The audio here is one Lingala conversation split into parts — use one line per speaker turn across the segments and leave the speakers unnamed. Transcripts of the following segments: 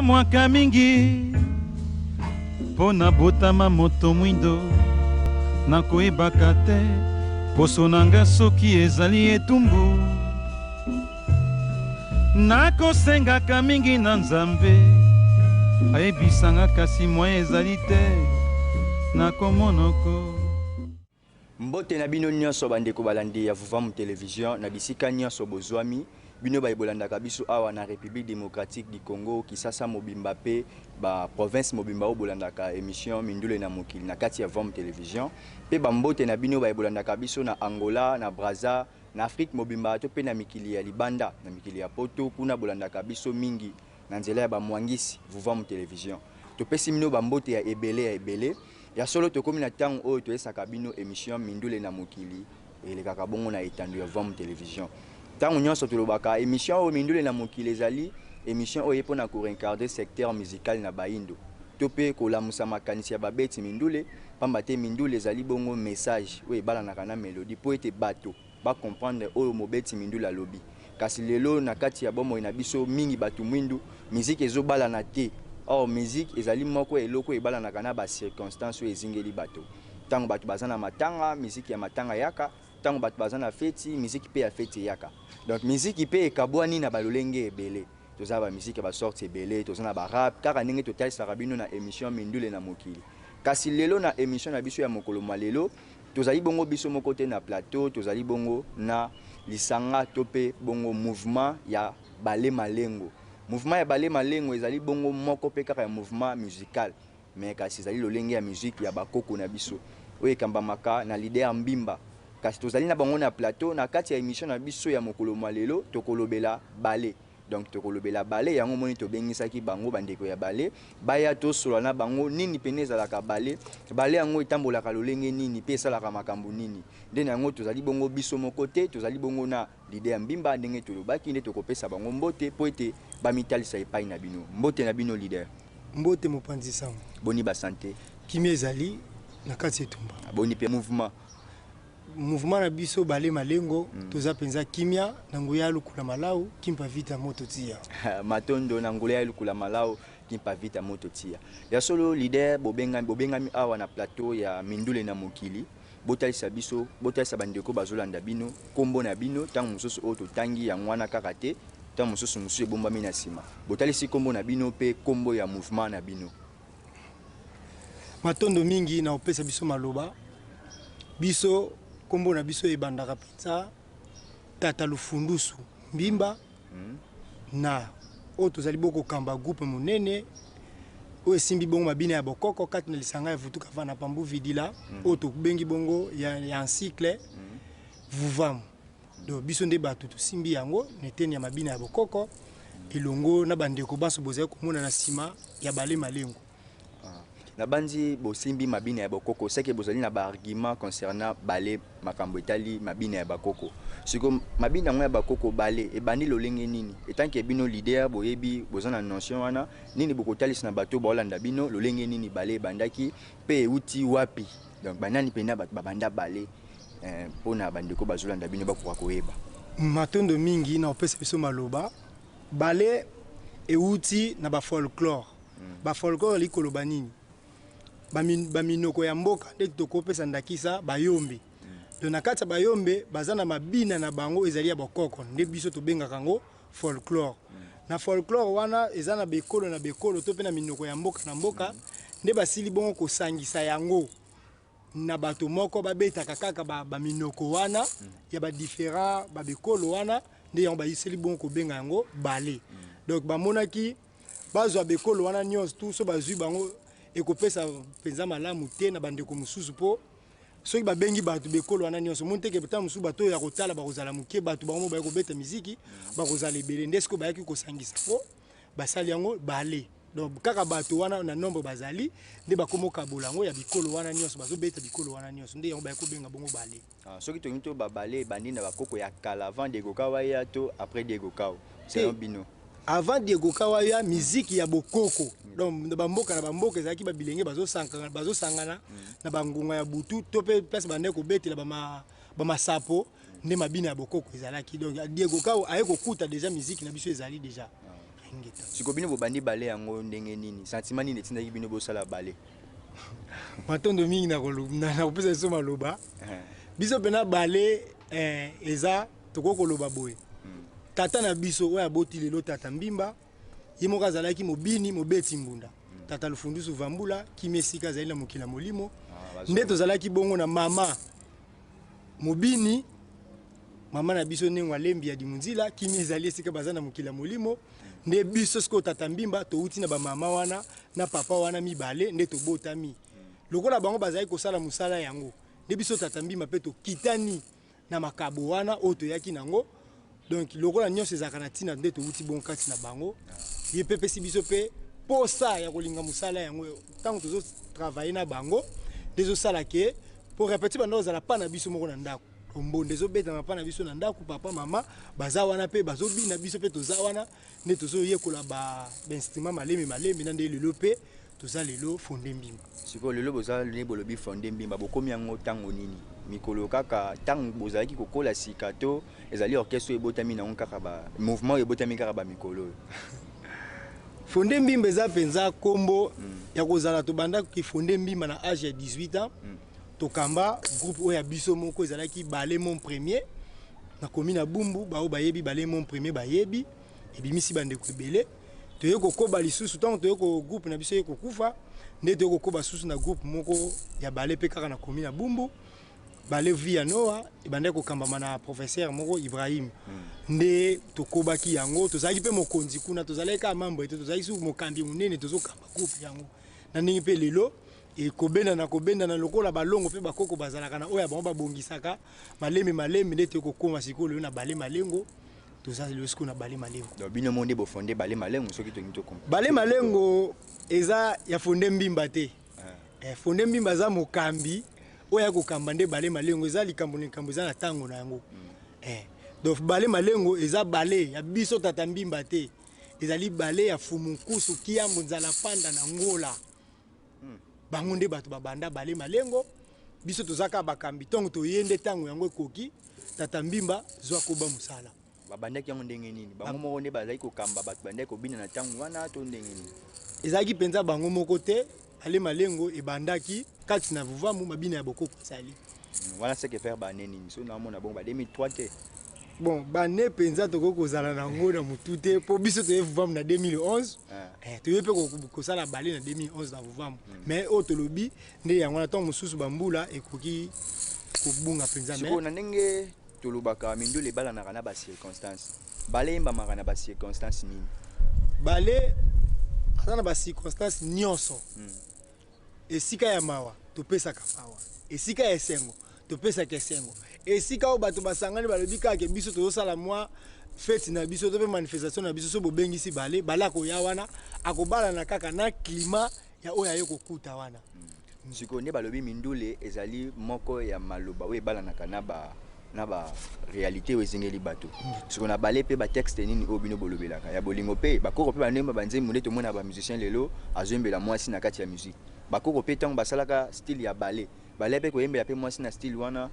mwaka mingi pona botama moto mwindo nakoyebaka te poso nanga soki ezali etumbu nakosengaka mingi na nzambe ayebisanga kasi mwa ezali te nakomonoko.
Mbote na bino nyonso bandeko balandi ya Vuvamu Television na bisika nyonso bozwami bino bayibolandaka biso awa na République démocratique du Congo Kisasa mobimba pe ba province mobimba o bolandaka émission Mindule na mokili na kati ya Vuvamu Television pe bambote na bino bayibolandaka biso na Angola na Brazza na Afrique mobimba to pe na mikili ya Libanda na mikili ya Poto kuna bolandaka biso mingi na nzela ya bamwangisi Vuvamu Television to pesi mino bambote ya ebele ya solo tokomi na tango oyo toyesaka bino émission Mindule na mokili elekaka bongo na etandu ya Vuvamu Television. Tango nyonso tolobaka émission oyo Mindule na mokili ezali émission oyo epona ko rencarder secteur musical na baindo to pe kolamusa makanisi ya babeti mindule pamba te mindule ezali bongo message oyo ebalanaka na melodie po ete bato ba comprendre oyo mobeti mindule alobi kasi lelo na kati ya bomoi na biso mingi batu mwindu musique ezobalana te. Or musique ezali moko eloko ebalanaka na ba circonstances ezingeli bato tango bato bazana matanga musique ya matanga yaka tango bato bazana feti musique pe ya feti yaka donc musique pe ekabwani na balolenge ebele toza ba musique ba sorte ebele toza na ba rap kaka ndenge totalisaka bino na émission Mindule na mokili kasi lelo na émission na biso ya mokolo malelo tozali bongo biso moko te na plateau tozali bongo na lisanga to pe bongo mouvement ya Bale Malengo. Mouvement ya Bale Malengo ezali bongo moko pe kaka ya mouvement musical mais kasi ezali lolenge ya musique ya bakoko na biso oyo ekambamaka na leader Mbimba kasi tozali na bango na plateau na kati ya émission na biso ya mokolo malelo tokolobela bale donc tokolobela bale yango moni tobengisaki bango bandeko ya bale baya tosola na bango nini pene ezalaka bale bale yango etambolaka lolenge nini pe esalaka makambo nini nde yango tozali bongo biso moko te tozali bongo na leader Mbimba ndenge tolobaki nde tokopesa bango mbote po ete bamitalisa epai na bino mbote na bino leader.
Mbote mopanzi sango
boni ba santé
kimia ezali na kati etumba
boni pe
mouvement na biso Bale Malengo toza penza kimia na nguya lukula malau kimpa vita moto tia
matondo na nguya lukula malau kimpa vita moto tia ya solo leader bobengami awa na plateau ya Mindule na mokili botalisa biso botalisa bandeko bazolanda bino kombo na bino tango mosusu oyo totangi ya ngwana kaka te tango mosusu ebombami na nsima botalisi kombo na bino pe kombo ya mouvement na bino.
Matondo mingi na opesa biso maloba biso kombo na biso ebandaka penza Tata Lufundusu Mbimba na oyo tozali boko kamba groupe monene oyo esimbi bongo mabina ya bokoko kati na lisanga ya vutuka vana pambu vidila oyo tobengi bongo ya encycle Vuvamu donc biso nde bato tosimbi yango neteni ya mabina ya bokoko elongo na bandeko baso bozali komona na nsima ya Bale Malengo.
Na banzi bosimbi mabina ya bakoko seke bozali na ba argument concernant bale makambo etali mabina ya bakoko siko mabina ngo ya bakoko bale ebandi lolenge nini etanke bino leader boyebi bozana notion wana nini bokotalisa na bato bolanda bino lolenge nini bale bandaki pe uti wapi donc banani pena bato babanda bale pona bandeko bazolanda bino bakoka koyeba
matondo mingi na opesa biso maloba bale euti na ba folklore ba folklore likoloba nini baminoko ya mboka nde tokopesa ndakisa bayombe donc na kati ya bayombe baza na mabina na bango ezali ya bokoko nde biso tobengaka yango folklore na folklore wana eza na bekolo na bekolo to pe na minoko ya mboka na mboka nde basili bongo kosangisa yango na bato moko babetaka kaka baminoko wana ya badifferent babekolo wana nde yango bayiseli bongo kobenga yango bale donc bamonaki bazwa bekolo wana nyonso tout so bazwi bango ekopesa penza malamu te na bandeko mususu po soki babengi bato bekolo wana nyonso monte ke beta mususu bato ya kotala bakozala muke bato bango ba kobeta muziki bakozala ebele ndesko bayaki kosangisa po basali yango bale donc kaka bato wana na nombre bazali nde bakomoka bolango ya bikolo wana nyonso bazobeta bikolo wana nyonso nde yango bayako benga bongo bale.
Soki to ngito ba bale bandi na bakoko ya kala avant Diego Kawaya to après Diego Kaw c'est un bino
avant Diego Kawaya musique ya bokoko donc bamboka na bamboka ezalaki babilenge bazosangana na bangunga ya butu to pe place bande ko betela bamasapo nde mabina ya bokoko ezalaki donc Diego Kaw aye kokuta déjà musique na biso ezali déjà ngita
siko bino bobandi balé yango ndenge nini sentiment nini tindaki bino bosala balé
matondo mingi na kopesa biso maloba biso pena balé eza tokokoloba boye tata na biso oyo aboti lelo tata mbimba ye moko azalaki mobini mobeti mbunda tata lufundusu vambula kimi esika azali na mokili ya molimo nde tozalaki bongo na mama mobini mama na biso ndenge alembi ya dimunzila kimi ezali esika baza na mokili ya molimo nde biso siko tata mbimba touti na bamama wana na papa wana mibale nde tobotami lokola bango bazali kosala mosala yango nde biso tata mbimba mpe tokitani na makabo wana oyo toyaki nango donc lokola nyonso ezalaka na ntina nde touti bongo kati na bango ye mpe pesi biso mpe posa ya kolinga mosala yango ntango tozotravaille na bango nde ezosala ke po repeti bando ozala pa na biso moko na ndako ombonde ezobetana pa na biso na ndako papa mama baza wana mpe bazobina biso mpe toza wana nde tozoyekola bainstrument malemi na nde lelo mpe toza lelo fonde mbimba
siko lelo boza ne bolobi fonde mbimba bokomi yango ntango nini mikolo kaka ntango bozalaki kokola sika to ezali orchestre ebotami nango kaka ba mouvement ebotami kaka bamikolo oyo
fonde mbimba eza mpenza kombo ya kozala tobanda kifonde mbimba na age ya 18 ans tokamba groupe oyo ya biso moko ezalaki balé mon premier nakomi na bumbu bao bayebi balé mon premier bayebi ebimisi bandeko ebele toye kokoba lisusu ntango toye ko groupe na biso ye kokufa nde toye kokoba susu na groupe moko ya balé mpe kaka nakomi na bumbu balé via noa ebandaki kokambama na professeur moko Ibrahim nde tokobaki yango tozalaki mpe mokonzi kuna tozalaki kaka mambo ete tozalaki su mokambi monene tozokamba groupe yango na ndenge mpe lelo ekobendana lokola balongo mpe bakoko bazalaka na oyo bango babongisaka malemi nde toye kokoma sikoyo lelo na balé malengo toza lelo sikoyo na balé malengo
donc bino monde bofonde balé malengo soki tolingi tokoma
balé malengo eza ya fonde mbimba te fonde mbimba eza mokambi oyo akokamba nde balé malengo eza likambo eza na ntango na yango donc balé malengo eza balé ya biso tata mbimba te ezali balé ya fumukusu kiyambo nzala panda na ngola bango nde bato babanda balé malengo biso tozaka bakambi ntongo toyende ntango yango ekoki tata mbimba zwa koba mosala
babandaki yango ndenge nini bango moko nde bazali kokamba bato bandaki kobina na ntango wana to ndenge nini
ezalaki mpenza bango moko te balé malengo ebandaki kati na vuvamu mabina ya bokoko ezali
wana seke faire bane nini so naomona bongo ba 2003 te
bon bane mpenza tokoki kozala nango na motu te mpo biso toye vuvamu na 2011 toye mpe kosala balé na 2011 na vuvamu mais oyo tolobi nde yango na ntango mosusu bambula ekoki kobunga mpenza
sikoyo na ndenge tolobaka mindule ebalanaka na bacirconstance balé eyembamaka na bacirconstance nini
balé aza na bacirconstance nyonso esika ya mawa topesaka mawa esika ya esengo topesaka esengo esika oyo bato basangani balobi kaka biso tozosala mwa fete na biso to mpe manifestation na biso so bobengisi balé akoya wana akobalana kaka na climat ya oyo aye kokuta wana
sikoyo nde balobi mindule ezali moko ya maloba oyo ebalanaka na ba réalité oyo ezengeli bato sikoyo na balé mpe batexte nini oyo bino bolobelaka ya bolingo mpe bakoko mpe bandemba banzembo nde tomona bamusicien lelo azoyembela mwasi na kati ya musique bakoko mpe ntango basalaka style ya balé mpe koyembela mpe mwasi na style wana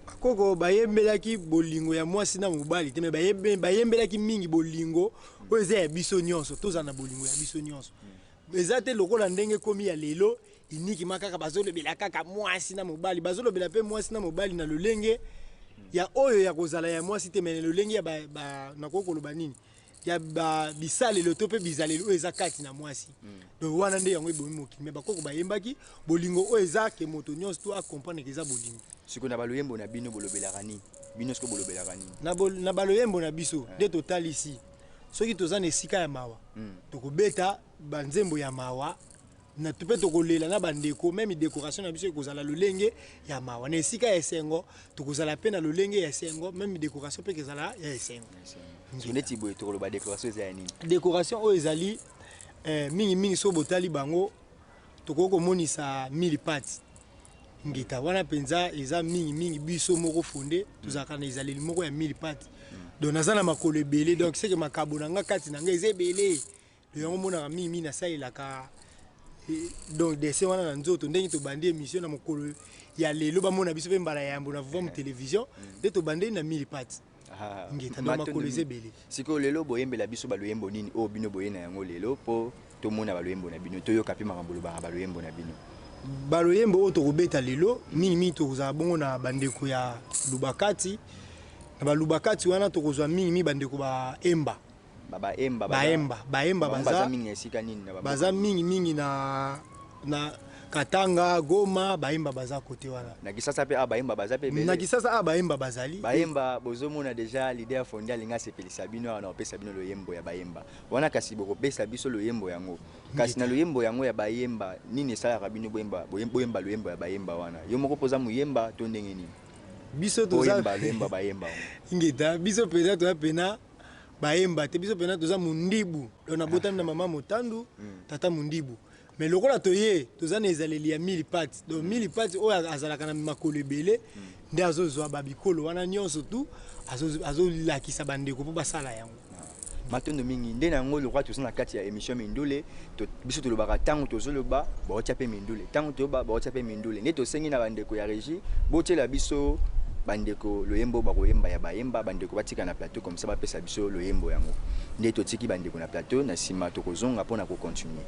bakoko bayembelaki bolingo ya mwasi na mobali te me bayembelaki mingi bolingo oyo eza ya biso nyonso tozala na bolingo ya biso nyonso eza te lokola ndenge ekomi ya lelo inikima kaka bazolobela kaka mwasi na mobali bazolobela mpe mwasi na mobali na lolenge ya oyo ya kozala ya mwasi te me lolenge ya nakoki koloba nini ya bisalelo to mpe bizalelo oyo eza kati na mwasi donc wana nde yango ebomi mokili me bakoko bayembaki bolingo oyo eza ke moto nyonso to akomprendre ke eza bolingo
sikoyo na baloyembo na bino bolobelaka nini bino sikoyo bolobelaka nini
na baloyembo na biso nde totalisi soki toza na esika ya mawa tokobeta banzembo ya mawa na mpe tokolela na bandeko meme décoration na biso ekozala lolenge ya mawa na esika ya esengo tokozala mpe na lolenge ya esengo meme décoration mpe kezala ya esengo
neti boye tokoloba décoration eza ya nini
décoration oyo ezali mingimingi so botali bango tokoki komonisa mille pati ngita wana mpenza eza mingimingi biso moko fonde tozalaka na ezaleli moko ya mille pati donc naza na makolo ebele donc seke makabo na nga kati na nga eza ebele yango monaka mingimingi nasalelaka donc dessin wana na nzoto ndenge tobandi émission na mokolo ya lelo bamona biso mpe mbala ya yambo na vuvamu télévision nde tobandeli na mille pati ngeta ndo makolo ezebele
siko lelo boyembela biso baloyembo nini o bino boyena yango lelo po tomona baloyembo na bino toyoka pe makambo lobaka baloyembo na bino
baloyembo oyo tokobeta lelo mingi tokozala bongo na bandeko ya lubakati na balubakati wana tokozwa mingi bandeko baemba baemba baza mingi na Katanga, Goma, baemba baza kote wana.
Na kisasa pe baemba baza pe bele.
Na kisasa baemba bazali.
Baemba bozomona déjà leader fondé alinga sepelisa bino na opesa bino loyembo ya baemba. Wana kasi boko pesa biso loyembo yango. Kasi na loyembo yango ya baemba nini sala kabino boemba loyembo ya baemba wana. Yo moko poza muyemba to ndenge nini?
Biso toza
baemba.
Ngeta biso peza to pena baemba te biso pena toza mundibu. Ona botami na mama motandu tata mundibu. Mais le rôle atoye toza na ezaleli ya 1000 pattes donc 1000 pattes oyo azalaka na makolo ebele nde azozwa babikolo wana nyonso tu azolakisa bandeko mpo basala yango
matondo mingi nde nango lokwa toza na kati ya émission mindule biso tolobaka ntango tozoloba baotya mpe mindule ntango toyoba baotya mpe mindule nde tosengi na bandeko ya régie botyela biso bandeko loyembo bakoyemba ya bayemba bandeko batika na plateau comme ça bapesa biso loyembo yango nde totiki bandeko na plateau na nsima tokozonga mpona kocontinue.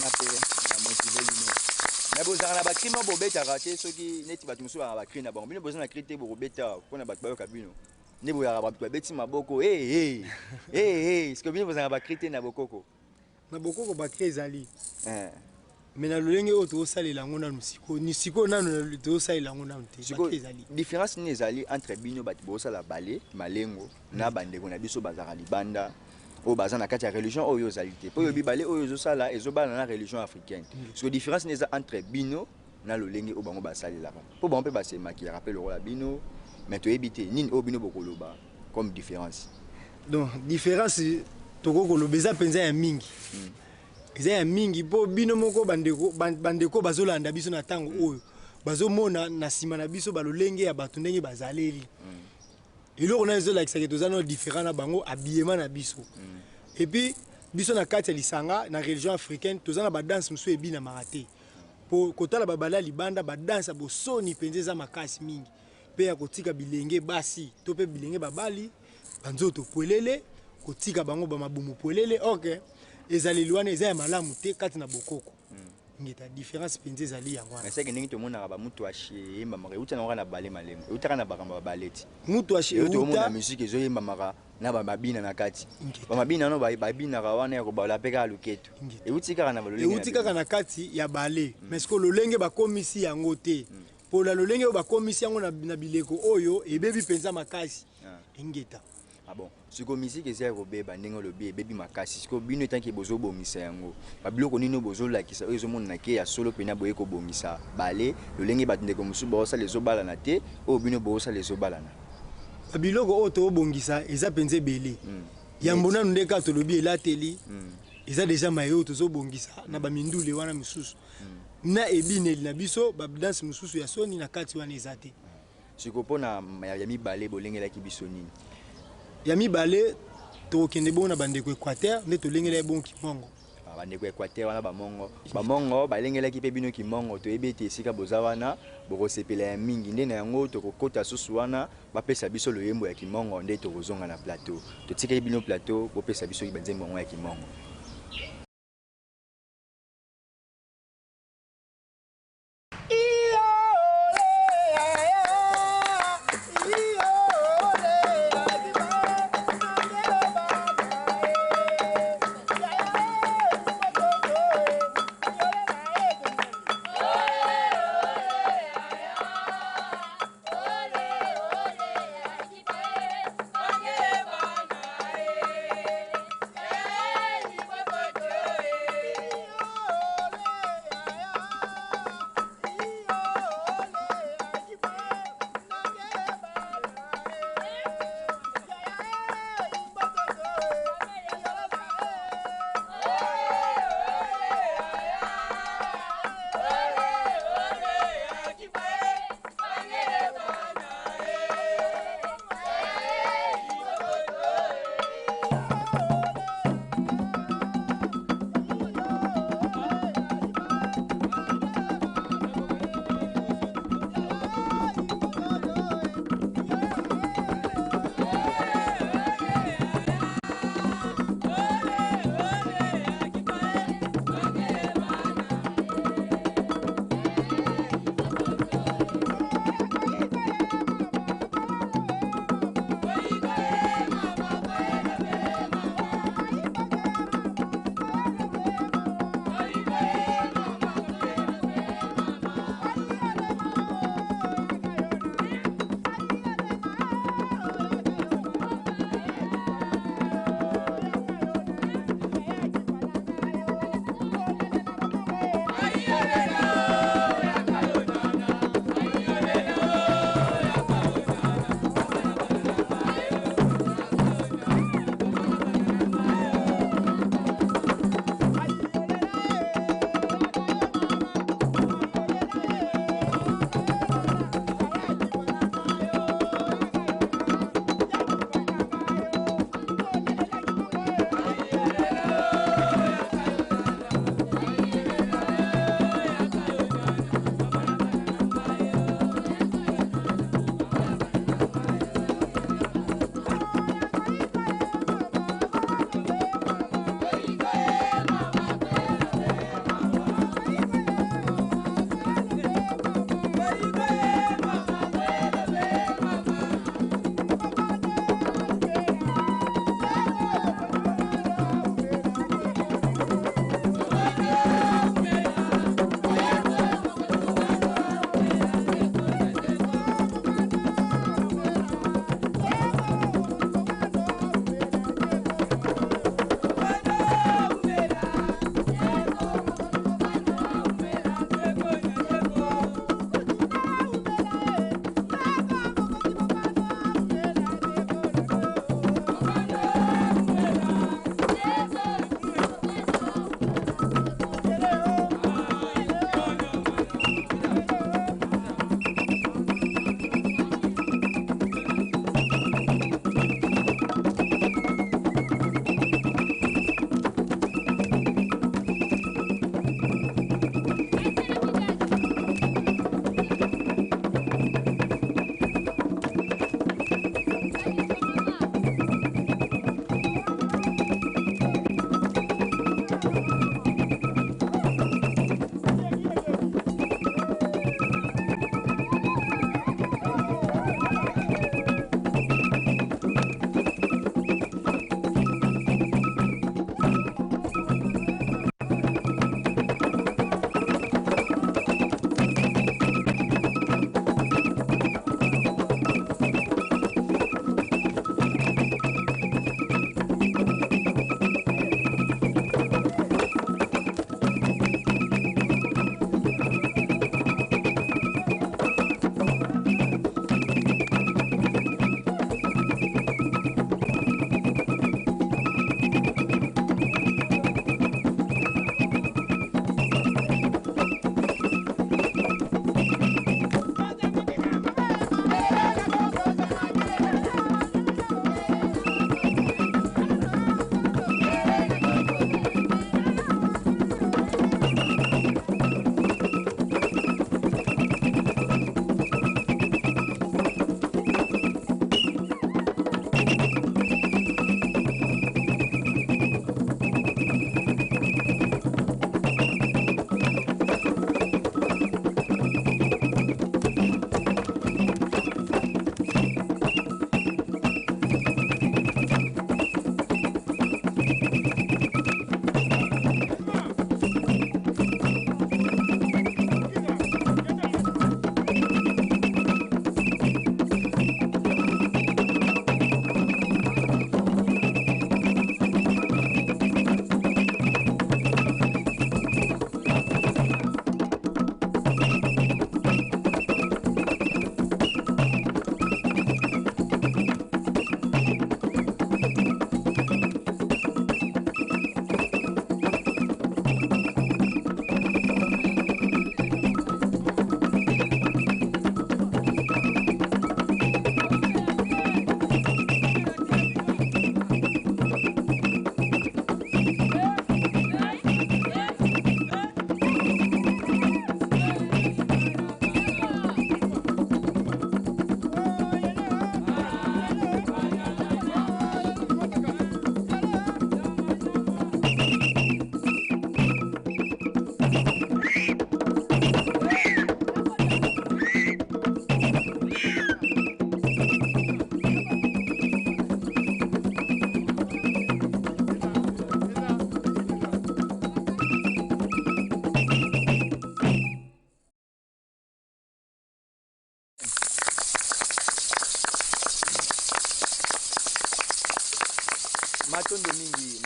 na pe na motiver bino mais bozala na bacrime bobetaka te soki neti bato mosusu baka bacrime na bango bino boza na cri te bokobeta mpona bato bayoka bino nde boyaka bato babeti maboko ceque bino bozala na bacri te na bokoko
na bokoko bacri ezali mais na lolenge oyo tozosalela yango nanu sikoyo nanu tozosalela yango nanu te bacri ezali
différence nini ezali entre bino bato bozosala bale malengo na bandeko na biso bazalaka libanda oyo baza na kati ya religion oyo ozali te mpo oyobi bale oyo ezosala ezobala na religion africaine soki différence nini eza entre bino na lolenge oyo bango basalelaka mpo bango mpe basemakilaka mpe lokola bino mais toyebi te nini oyo bino bokoloba comme différence
donc différence tokokoloba eza mpenza ya mingi eza ya mingi mpo bino moko bandeko bazolanda biso na ntango oyo bazomona na nsima na biso balolenge ya bato ndenge bazaleli eloko na ezolakisaka toza no différent na bango habillement na biso epuis biso na kati ya lisanga na religion africaine toza na badanse mosusu ebinamaka te mpo kotala babala libanda badanse ya bosoni mpenza eza makasi mingi mpe ya kotika bilenge basi to mpe bilenge babali banzoto pwelele kotika bango bamabumu pwelele ok ezaleli wana eza ya malamu te kati na bokoko ngeta différence mpenza ezali yango wana
seke ndenge tomonaka bamutu ashe eyembamaka euta nango na bale malembo eutaka na bakambo babale ti
mutu ashe
eutomona musike ezoyembamaka na bamabina na kati bamabina no babinaka wana ya kobala mpe kaka luketo euti kaka na balolenge
euti kaka na kati ya bale mais siko lolenge bakomisi yango te mpo na lolenge oyo bakomisi yango na bileko oyo ebebi mpenza makasi engeta
bon siko misiki eza ya kobeba ndenge olobi ebebi makasi siko bino etanki bozobongisa yango babiloko nini bozolakisa oyo ezomonana ke ya solo mpena boye kobongisa bale lolenge bato ndeko mosusu baosala ezobalana te oyo bino boosala ezobalana
babiloko oyo tobongisa eza mpenza ebele yambo nanu nde kaka tolobi elateli eza deja maye oyo tozobongisa na bamindule wana misusu na ebineli na biso badanse mosusu ya soni na kati wana eza te
siko mpona ya mibale bolengelaki biso nini
ya mibale tokende bongo na bandeko Équateur nde tolengela bon kimongo
bandeko Équateur wana bamongo balengelaki mpe bino kimongo toyebi ete esika boza wana bokosepela ya mingi nde na yango tokokota susu wana bapesa biso loyembo ya kimongo nde tokozonga na plateau totikaki bino plateau bopesa biso banzembo yango ya kimongo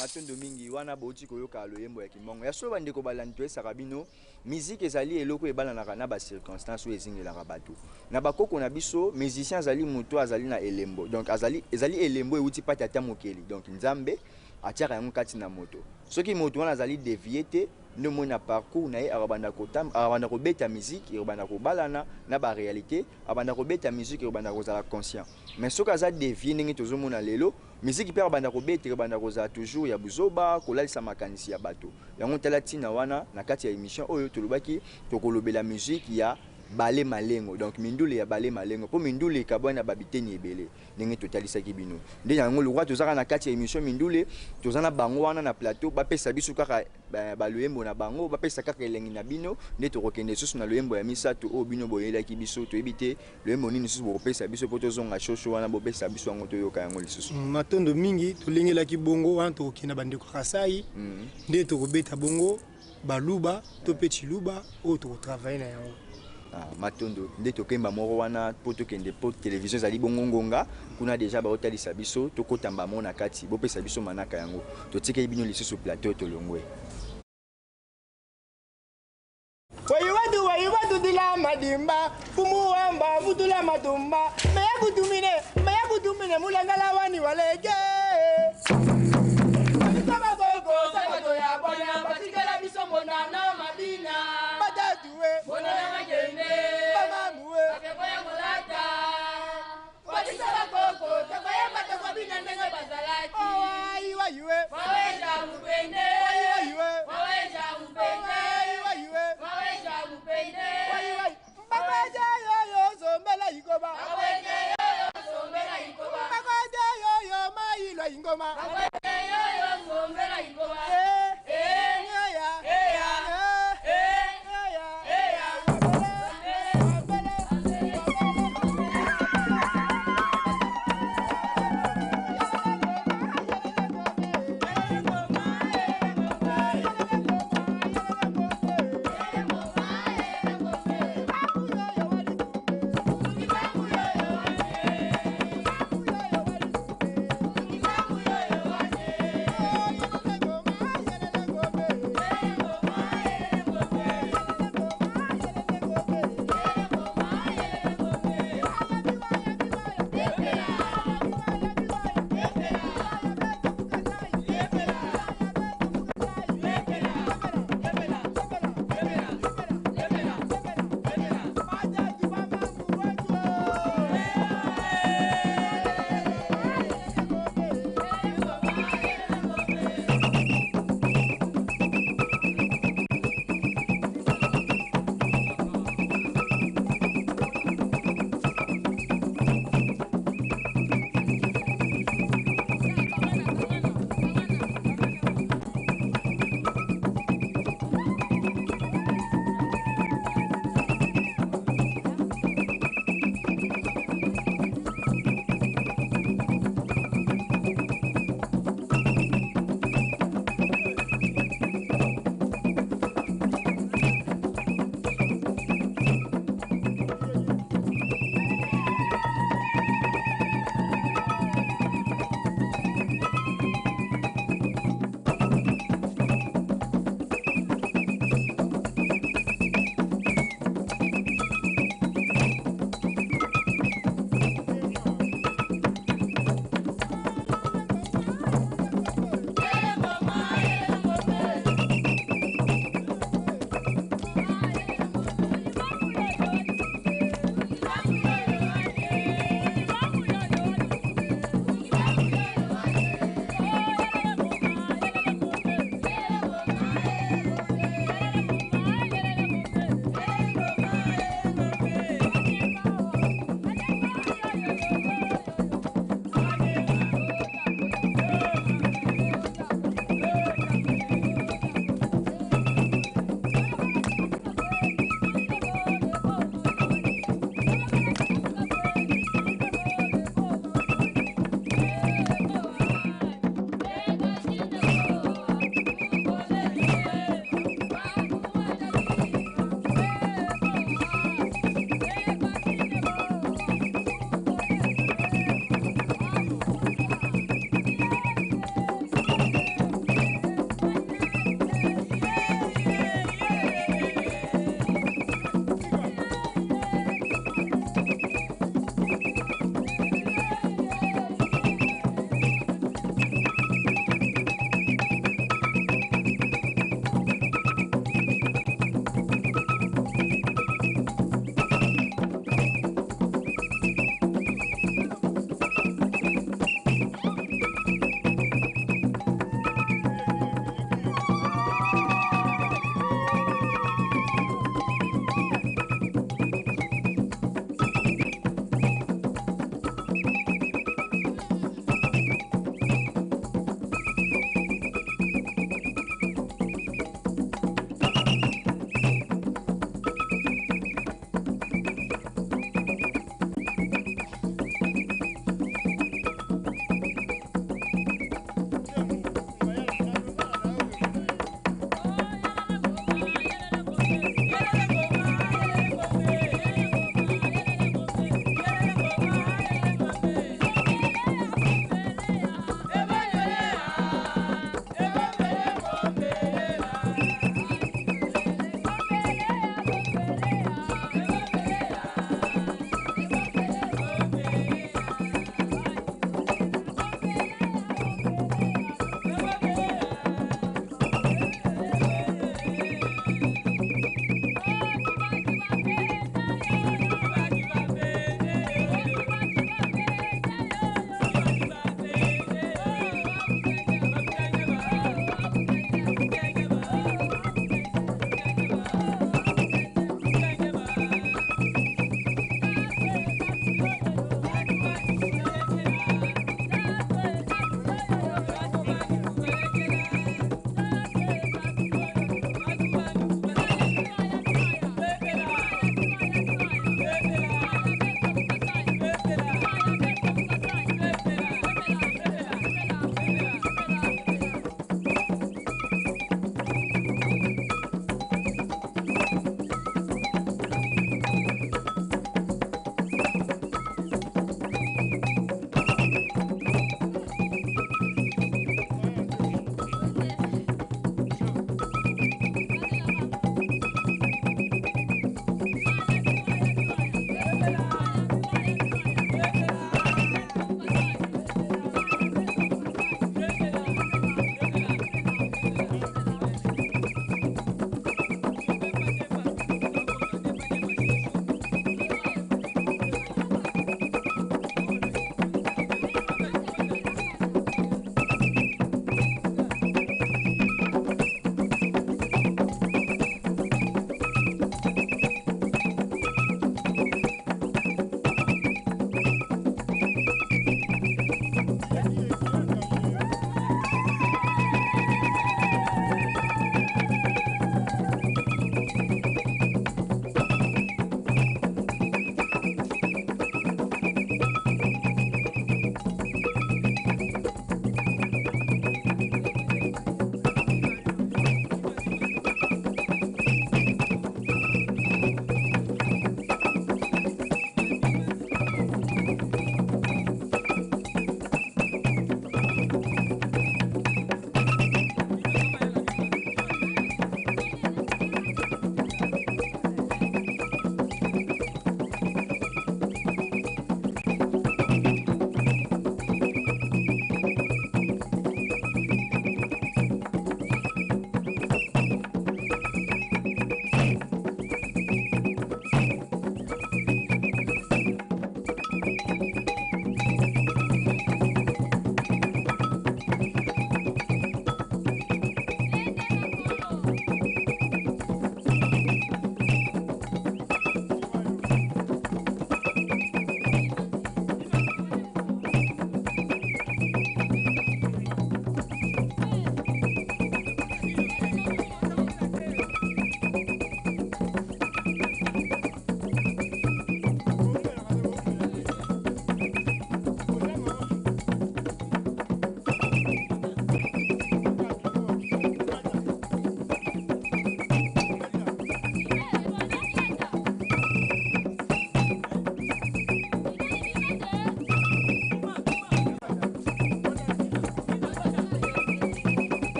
matondo mingi wana bauti koyoka loyembo ya kimongo ya so bandeko balandi esaka bino musique ezali eloko ebalanaka na ba circonstance oyo ezingelaka bato na bakoko na biso musicien azali moto azali na elembo donc ezali elembo euti pati ata mokeli donc nzambe atiaka yango kati na moto soki moto wana azali dévié te nde moi na parcours na ye akabanda kobeta musique ekobanda kobalana na baréalité abanda kobeta musique ekobanda kozala conscient mais soki aza dévié ndenge tozomona lelo musique mpe akabanda kobeta ekobanda kozala toujours ya buzoba kolalisa makanisi ya bato yango tala ntina wana na kati ya émission oyo tolobaki tokolobela musique ya balé malengo donc mindule ya balé malengo po mindule kabwana babiteni ebele ndenge totalisaki bino nde yango lokwa tozaka na kati ya émission mindule tozana bango wana na plateau bapesa biso kaka baloyembo na bango bapesa kaka elengi na bino nde tokokende susu na loyembo ya misato oyo bino boyelaki biso toyebi te loyembo nini susu bokopesa biso po tozonga shosho wana bopesa biso yango toyoka yango lisusu
matondo mingi tolengelaki bongo wana tokokenda bandeko kasai nde tokobeta bongo baluba to pe chiluba oyo tokotravaille na yango
matondo nde tokemba moko wana po tokende po télévision ezali bongo ngonga kuna deja baotalisa biso tokotamba mo na kati bopesa biso manaka yango totikeli bino lisusu plateau tolongwe
waiwatu dila madimba fumuwamba vutula matumba meya kutumine mulangala wani walege
Sabato ya bona batikala biso monana mabina
batatuwe
monana magende
bamamuwe
akekoya molata batisala koko takoya bato kwa bina ndenge bazalaki
waiwaiwe
waweja mupende
waiwaiwe
waweja mupende
waiwaiwe
waweja mupende
waiwai mbakwaje yoyo zombela ikoba
waweja yoyo sombela ikoba
mbakwaje yoyo mailwa ingoma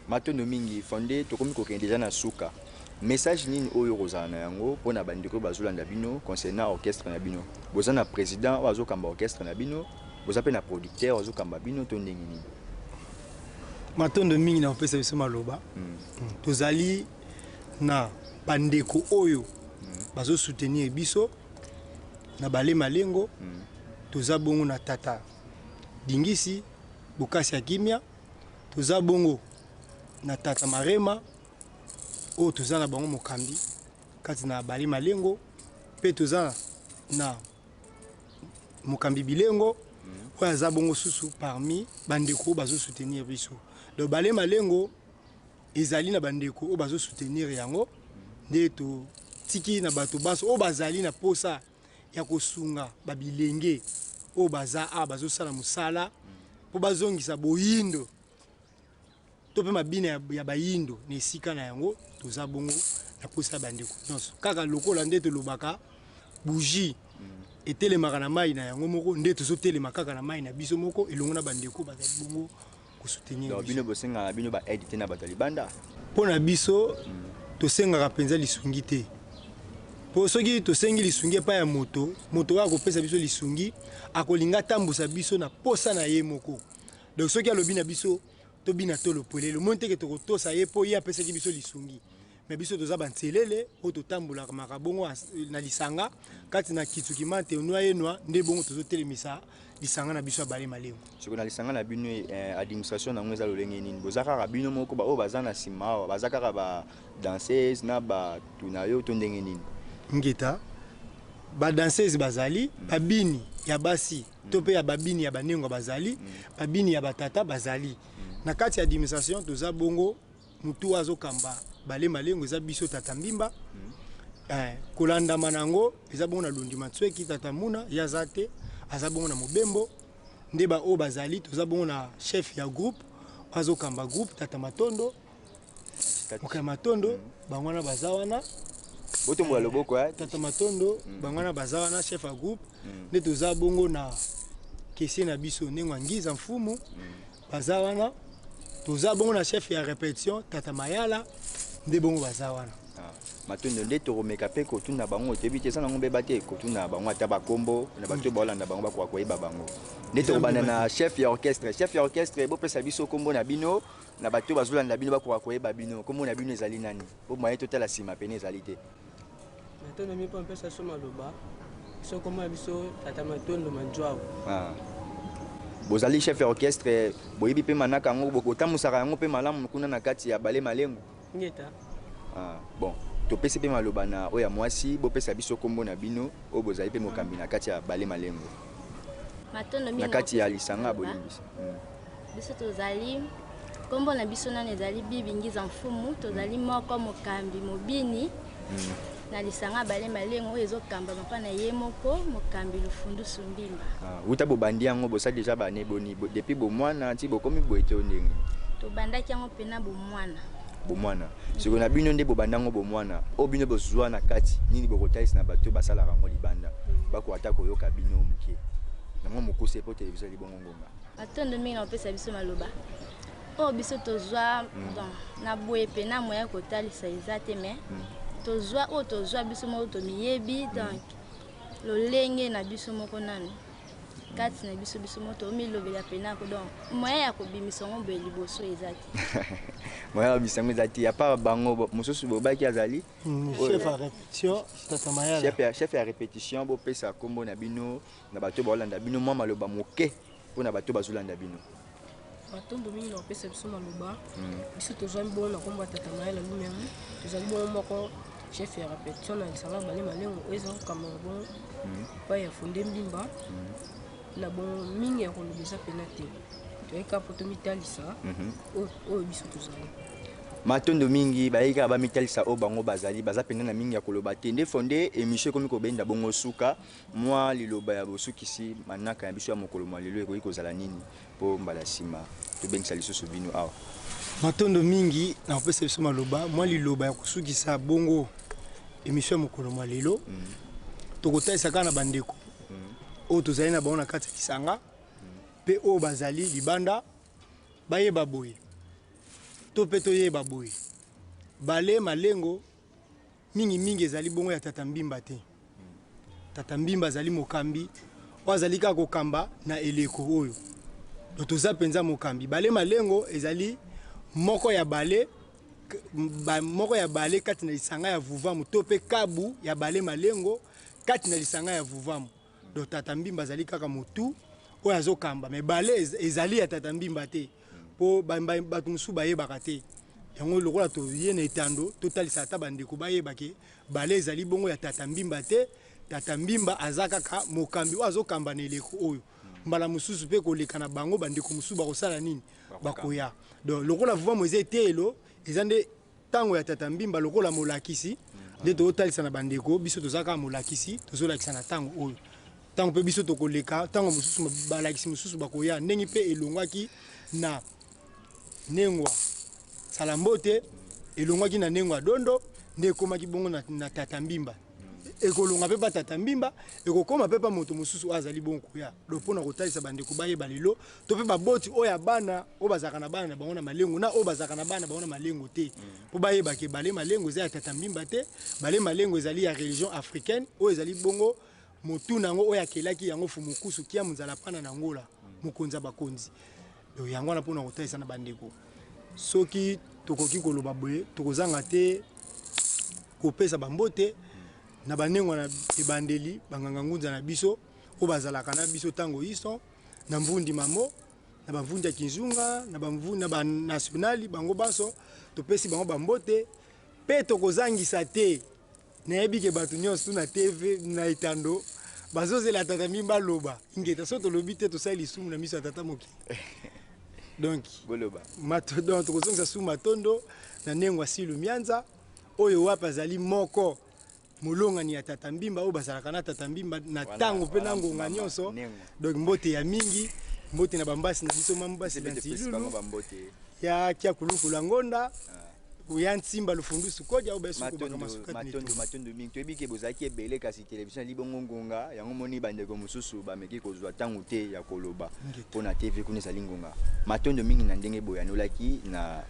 matondo mingi fondé tokomi kokende déjà na suka message nini oyo kozala na yango mpona bandeko bazolanda bino concernant orchestre na bino boza na président oyo azokamba orchestre na bino boza mpe na producteur azokamba bino to ndenge nini
matondo mingi na opesa biso maloba tozali na bandeko oyo bazosoutenir biso na bale malengo toza bongo na tata dingisi bokasi ya kimia toza bongo na tata marema oyo toza na bango mokambi kati na bale malengo mpe toza na mokambi bilengo oyo aza bongo susu parmi bandeko oyo bazosoutenir biso donc bale malengo ezali na bandeko oyo bazosoutenir yango nde totiki na bato baso oyo bazali na posa ya kosunga babilenge oyo baza a bazosala mosala mpo bazongisa boyindo to mpe mabina ya bayindo na esika na yango toza bongo na posa ya bandeko nyonso kaka lokola nde tolobaka bougie etelemaka na mai na yango moko nde tozotelema kaka na mai na biso moko elongo na bandeko bazali bongo kosoutenir
bino bosengaka bino baede te na bato ya libanda
mpo na biso tosengaka mpenza lisungi te mpo soki tosengi lisungi epai ya moto oyo akopesa biso lisungi akolinga atambusa biso na posa na ye moko donc soki alobi na biso tobina tolo polele moni teke tokotosa ye mpo ye apesaki biso lisungi me biso toza banselele oyo totambolaka makabongo na lisanga kati na kitsukima teunwa yenwa nde bongo tozotelemisa lisanga na biso ya bale malengo
siko na lisanga na bino administration nango eza lolenge nini boza kaka bino moko oyo baza na nsima awa baza kaka badanseuse na bato na yo to ndenge nini
ngeta badanseuse bazali babini ya basi to mpe ya babini ya banengo bazali babini ya batata bazali na kati ya administration toza bongo mutu azokamba bale malengo eza biso tata mbimba kolandama nango eza bongo na lundi matsweki tata muna ya aza te aza bongo na mobembo nde baoyo bazali toza bongo na chef ya groupe azokamba groupe tata matondo mokai matondo bango wana baza wana
botombola loboko
tata matondo bango wana baza wana chef ya groupe nde toza bongo na kese na biso ndenge angiza mfumu baza wana toza bongo na chef ya répétition tata mayala nde bongo baza wana
matondo nde tokomeka mpe kotuna bango toyebi te eza nango mbeba te kotuna bango ata bakombo na bato baolanda bango bakoka koyeba bango nde tokobanda na chef ya orchestre bopesa biso kombo na bino na bato bazolanda bino bakoka koyeba bino kombo na bino ezali nani po moye totala nsima pene ezali te
matondo mi mpo mpesa so maloba so kombo na biso tata matondo manjwao
bozali chef ya orchestre boyebi mpe manaka yango bokotamwisaka yango mpe malamu kuna na kati ya bale malengo
ngeta
bon topesi mpe maloba na oyo ya mwasi bopesa biso kombo na bino oyo bozali mpe mokambi na kati ya bale malengo na kati ya lisanga bolimbisa
biso tozali kombo na biso nani ezali bibingiza mfumu tozali moko mokambi mobini na lisanga bale malengo oyo ezokamba mapa na ye moko mokambi lufundu sumbimba
uta bobandi yango bosali deja bane boni depuis bomwana ti bokomi boye te ndenge
tobandaki yango mpena bomwana siko na bino nde bobandango bomwana oyo bino bozwa na kati nini bokotalisa na bato basalaka yango libanda bakoata koyoka bino moke nango mokuse po televizio libongo ngonga matondo mingi na opesa biso maloba oyo biso tozwa na boye mpe na moya kotalisa eza te me tozwa oyo tozwa biso moko tomiyebi donc lolenge na biso moko nani kati na biso moko tomilobela penako donc moya ya kobimisa ngo boye liboso eza te
moya ya bisango eza te ya pa bango mosusu bobaki azali
chef ya répétition tata mayala
chef ya répétition bopesa kombo na bino na bato baolanda bino mwa maloba moke mpo na bato bazolanda bino
matondo mingi na opesa biso maloba biso tozwami bongo na kombo ya tata mayala lumemu tozali bongo moko chef ya répétition na lisanga bale malengo oyo eza kokamaka bongo epai ya fonde mbimba na bongo mingi ya koloba eza pena te toyeka po tomitalisa oyo biso tozali
matondo mingi bayika bamitalisa oyo bango bazali baza pena na mingi ya koloba te nde fonde émission ekomi kobenda bongo suka mwa liloba ya bosukisi manaka ya biso ya mokolo mwa lelo ekoki kozala nini mpo mbala nsima tobengisa lisusu bino awa
matondo mingi na kopesa biso maloba mwa liloba ya kosukisa bongo émission ya mokolo mwa lelo tokotalisa kaka na bandeko oyo tozali na bango na kati ya lisanga mpe oyo bazali libanda bayeba boye to pe toyeba boye bale malengo mingi ezali bongo ya tata mbimba te. Tata mbimba azali mokambi o azali kaka kokamba na eleko oyo do toza penza mokambi. Bale malengo ezali moko ya bale kati na lisanga ya vuvamu to pe kabu ya bale malengo kati na lisanga ya vuvamu. Do tata mbimba azali kaka motu oyo azokamba me bale ezali ya tata mbimba te po bato mosusu bayebaka te. Yango lokola toye na etando totalisa ata bandeko bayeba ke bale ezali bongo ya tata mbimba te. Tata mbimba aza kaka mokambi oyo azokamba na eleko oyo. Mbala mosusu pe koleka na bango bandeko mosusu bakosala nini bakoya. Donc lokola vuvamu eza etelo eza nde tango ya tata mbimba lokola molakisi nde totalisa na bandeko biso tozaka molakisi tozolakisa na tango oyo. Tango pe biso tokoleka tango mosusu balakisi mosusu bakoya ndenge pe elongwaki na Nengwa Salambote elongwaki na Nengwa Dondo nde ekomaki bongo na tata mbimba. Ekolonga pe ba tata mbimba ekokoma pe pa moto mosusu azali bongo koya. Do pona kotalisa bandeko bayeba lelo to pe baboti oya bana o bazaka na bana na bango na malengo na o bazaka na bana bango na malengo te. Po bayeba ke bale malengo za ya tata mbimba te. Bale malengo ezali ya religion africaine o ezali bongo motu nango oya kelaki yango fumukusu kia munzala pana na ngola mukonza bakonzi. Do yango na pona kotalisa na bandeko. Soki tokoki koloba boye tokozanga te kopesa bambote na banengo na ebandeli banganga ngunza na biso o bazalaka na biso tango iso na mvundi mamo na bamvundi ya kinzunga na bamvundi na ba nationali bango baso topesi bango bambote pe tokozangisa te nayebi ke bato nyonso na TV na etando bazozela tata mbimba loba ingeta so tolobi te tosali lisumu na miso ya tata moki. Donc
boloba
matondo tokozongisa su matondo na Nengwa Silu Mianza oyo wapa azali moko mulongani ya tata mbimba oyo bazalaka na tata mbimba na tango pe na ngonga nyonso. Donc mbote ya mingi mbote na bambasi na biso mambasi na tilulu ya kia kulukula ngonda uya ntimba lufundusu koja oyo besu ko masuka
matondo mingi toyebi ke bozaki ebele kasi television libongo ngonga yango moni bandeko mosusu bameki kozwa tango te ya koloba mpona TV kuna ezali ngonga matondo mingi na ndenge boyanolaki na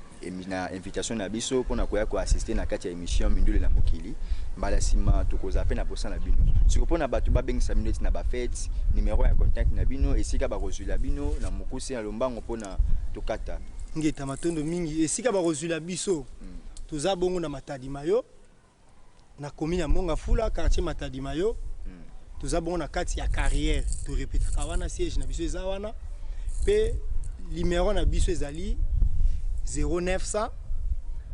invitation na biso mpona koya koassiste na kati ya émission mindule na mokili mbala nsima tokozala mpe na posa na bino siko mpona bato babengisa bino eti na bafete numero ya contact na bino esika bakozwila bino na mokuse ya lombango mpona tokata
ngeta matondo mingi esika bakozwila biso toza bongo na Matadi Mayo na commune ya Monga Fula quartier Matadi Mayo toza bongo na kati ya carrière to répétaka wana siège na biso eza wana pe numéro na biso ezali 0900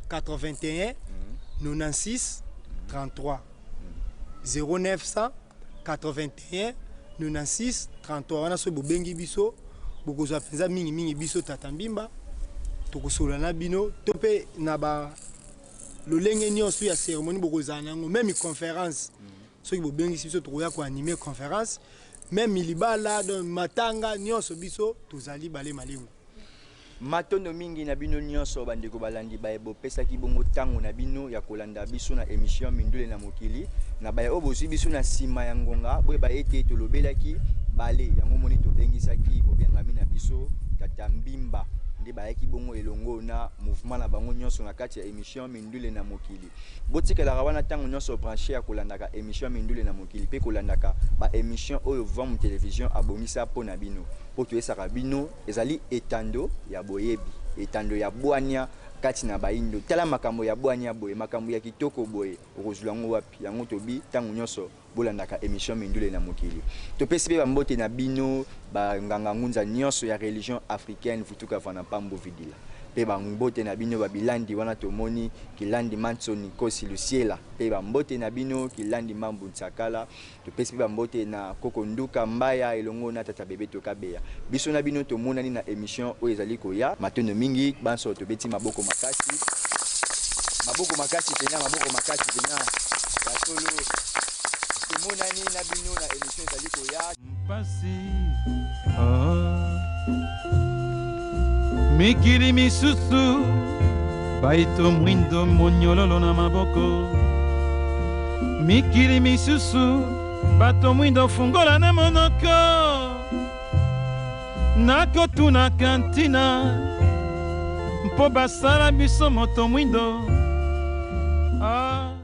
81 96 33 0900 81 96 33 wana so bobengi biso bokozwa penza mingi biso tata mbimba tokosola na bino to pe na ba lolenge nyonso ya cérémonie bokozala nango même conférence soki bobengisi biso tokoya koanime conférence même libala matanga nyonso biso tozali bale malengo.
Matondo mingi na bino nyonso bandeko balandi baye bopesaki bongo tango na bino ya kolanda biso na émission mindule na mokili na baye obozi biso na sima ya ngonga boye baye ete tolobelaki bale yango moni tobengisaki bobiangami na biso tata mbimba nde bayaki bongo elongo na mouvement na bango nyonso na kati ya émission mindule na mokili botikelaka wana tango nyonso branché ya kolandaka émission mindule na mokili pe kolandaka ba émission oyo Vuvamu télévision abongisa po na bino po toyesaka bino ezali etando ya boyebi etando ya bwania kati na baindo tala makambo ya bwania boye makambo ya kitoko boye okozula ngo wapi yango tobi tango nyonso bolandaka émission mindule na mokili topesi pe bambote na bino banganga ngunza nyonso ya religion africaine futuka fana pambo vidila pe bambote na bino babilandi wana tomoni kilandi Mansoni Kosi Luciela pe bambote na bino kilandi Mambu Ntsakala topesi pe bambote na Koko Nduka Mbaya elongo na tata bebe tokabeya biso na bino tomonani na émission oyo ezali koya matondo mingi banso tobeti maboko makasi pena ya solo tomonani na bino na émission ezali koya
mpasi mikili misusu baito mwindo monyololo na maboko mikili misusu bato mwindo fungola na monoko nakotuna kantina mpo basala biso moto mwindo. Ah.